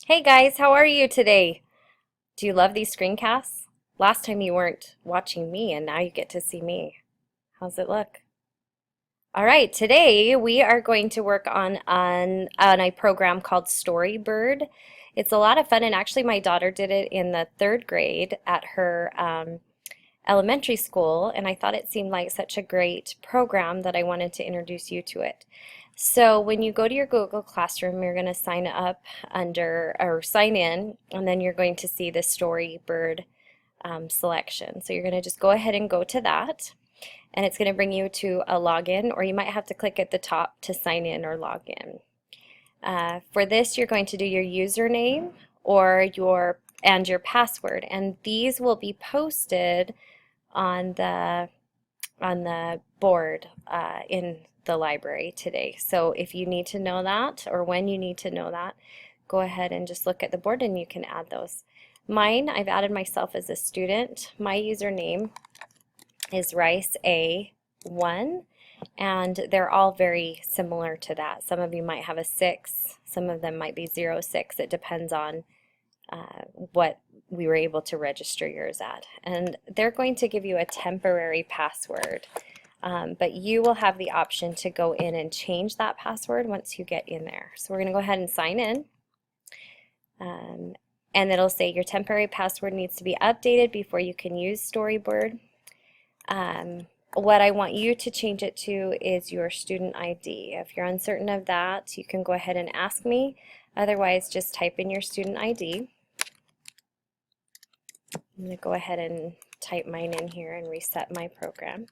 Hey guys, how are you today? Do you love these screencasts? Last time you weren't watching me and now you get to see me. How's it look? All right, today we are going to work on a program called Storybird. It's a lot of fun, and actually my daughter did it in the third grade at her elementary school, and I thought it seemed like such a great program that I wanted to introduce you to it. So when you go to your Google Classroom, you're going to sign up under or sign in, and then you're going to see the Storybird selection. So you're going to just go ahead and go to that, and it's going to bring you to a login, or you might have to click at the top to sign in or log in. For this, you're going to do your username or your password, and these will be posted on the board in the library today. So if you need to know that, or when you need to know that, go ahead and just look at the board and you can add those. Mine, I've added myself as a student. My username is Rice A1, and they're all very similar to that. Some of you might have a 6, some of them might be 06. It depends on what we were able to register yours at. And they're going to give you a temporary password, but you will have the option to go in and change that password once you get in there. So we're going to go ahead and sign in. And it'll say your temporary password needs to be updated before you can use Storybird. What I want you to change it to is your student ID. If you're uncertain of that, you can go ahead and ask me. Otherwise, just type in your student ID. I'm going to go ahead and type mine in here and reset my program.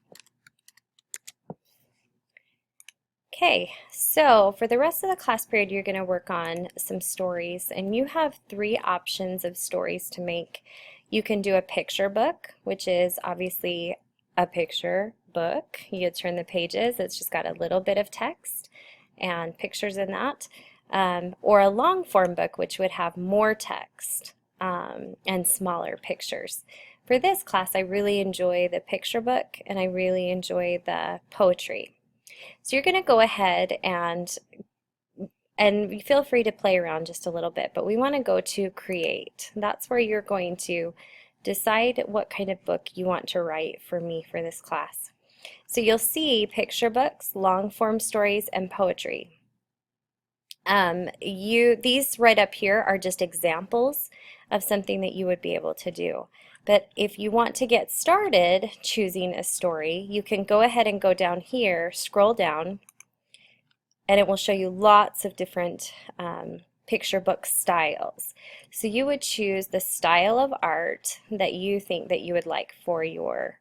Okay, so for the rest of the class period, you're going to work on some stories, and you have 3 options of stories to make. You can do a picture book, which is obviously a picture book. You turn the pages, it's just got a little bit of text and pictures in that. Or a long form book, which would have more text and smaller pictures. For this class, I really enjoy the picture book and I really enjoy the poetry. So you're going to go ahead and feel free to play around just a little bit, but we want to go to create. That's where you're going to decide what kind of book you want to write for me for this class. So you'll see picture books, long form stories, and poetry. These right up here are just examples of something that you would be able to do. But if you want to get started choosing a story, you can go ahead and go down here, scroll down, and it will show you lots of different picture book styles. So you would choose the style of art that you think that you would like for your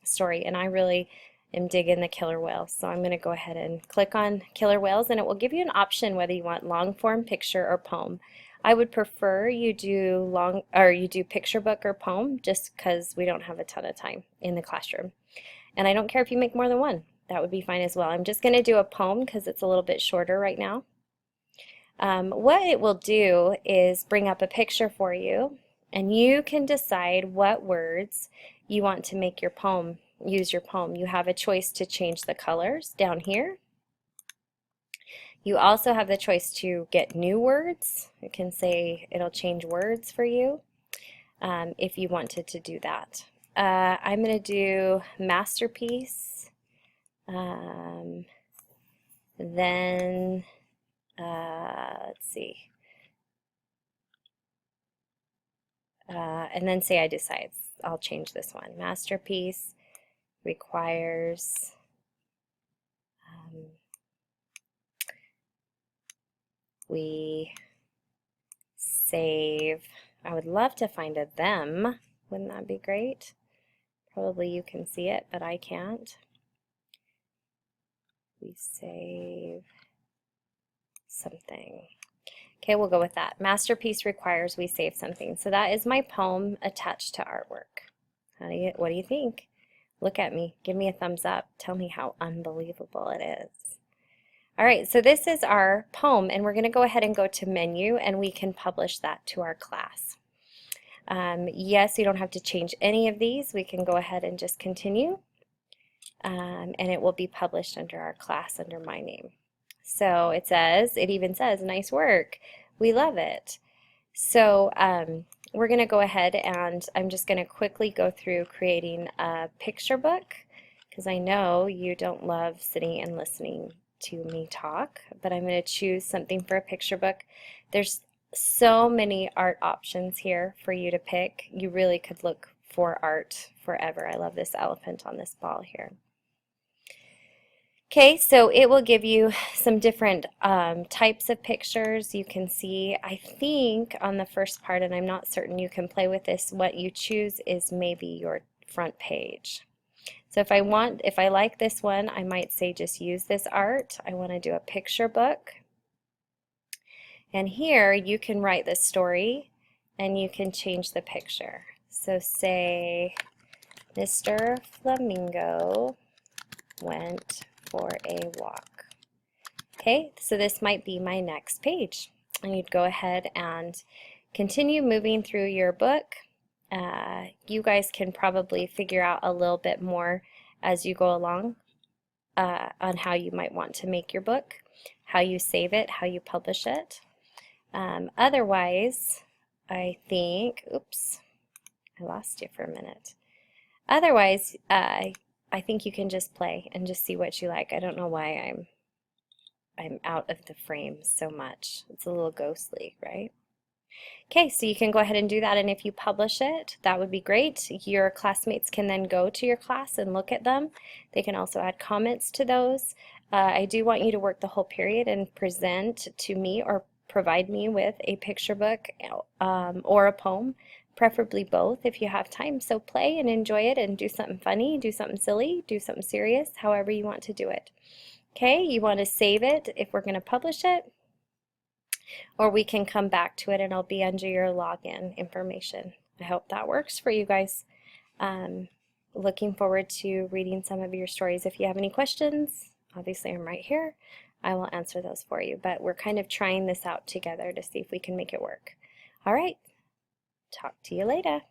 story. And I really am digging the killer whales, so I'm going to go ahead and click on killer whales, and it will give you an option whether you want long form, picture, or poem. I would prefer you do picture book or poem, just because we don't have a ton of time in the classroom. And I don't care if you make more than one. That would be fine as well. I'm just going to do a poem because it's a little bit shorter right now. What it will do is bring up a picture for you, and you can decide what words you want to make your poem, use your poem. You have a choice to change the colors down here. You also have the choice to get new words. It can say it'll change words for you if you wanted to do that. I'm going to do masterpiece. Then let's see. And then say I decide. I'll change this one. Masterpiece requires we save. I would love to find a them. Wouldn't that be great? Probably you can see it, but I can't. We save something. Okay, we'll go with that. Masterpiece requires we save something. So that is my poem attached to artwork. What do you think? Look at me. Give me a thumbs up. Tell me how unbelievable it is. All right, so this is our poem, and we're going to go ahead and go to menu, and we can publish that to our class. Yes, you don't have to change any of these. We can go ahead and just continue, and it will be published under our class under my name. So it even says, nice work. We love it. So we're going to go ahead and I'm just going to quickly go through creating a picture book because I know you don't love sitting and listening to me talk, but I'm going to choose something for a picture book. There's so many art options here for you to pick. You really could look for art forever. I love this elephant on this ball here. Okay, so it will give you some different types of pictures. You can see, I think on the first part, and I'm not certain, you can play with this, what you choose is maybe your front page. So if I like this one, I might say just use this art. I want to do a picture book. And here you can write the story and you can change the picture. So say, Mr. Flamingo went for a walk. Okay, so this might be my next page. And you'd go ahead and continue moving through your book. You guys can probably figure out a little bit more as you go along on how you might want to make your book, how you save it, how you publish it. Otherwise, I think, oops, I lost you for a minute. Otherwise, I think you can just play and just see what you like. I don't know why I'm out of the frame so much. It's a little ghostly, right? Okay, so you can go ahead and do that, and if you publish it, that would be great. Your classmates can then go to your class and look at them. They can also add comments to those. I do want you to work the whole period and present to me or provide me with a picture book or a poem, preferably both if you have time. So play and enjoy it and do something funny, do something silly, do something serious, however you want to do it. Okay, you want to save it if we're going to publish it, or we can come back to it and it'll be under your login information. I hope that works for you guys. Looking forward to reading some of your stories. If you have any questions, obviously I'm right here. I will answer those for you, but we're kind of trying this out together to see if we can make it work. All right, talk to you later.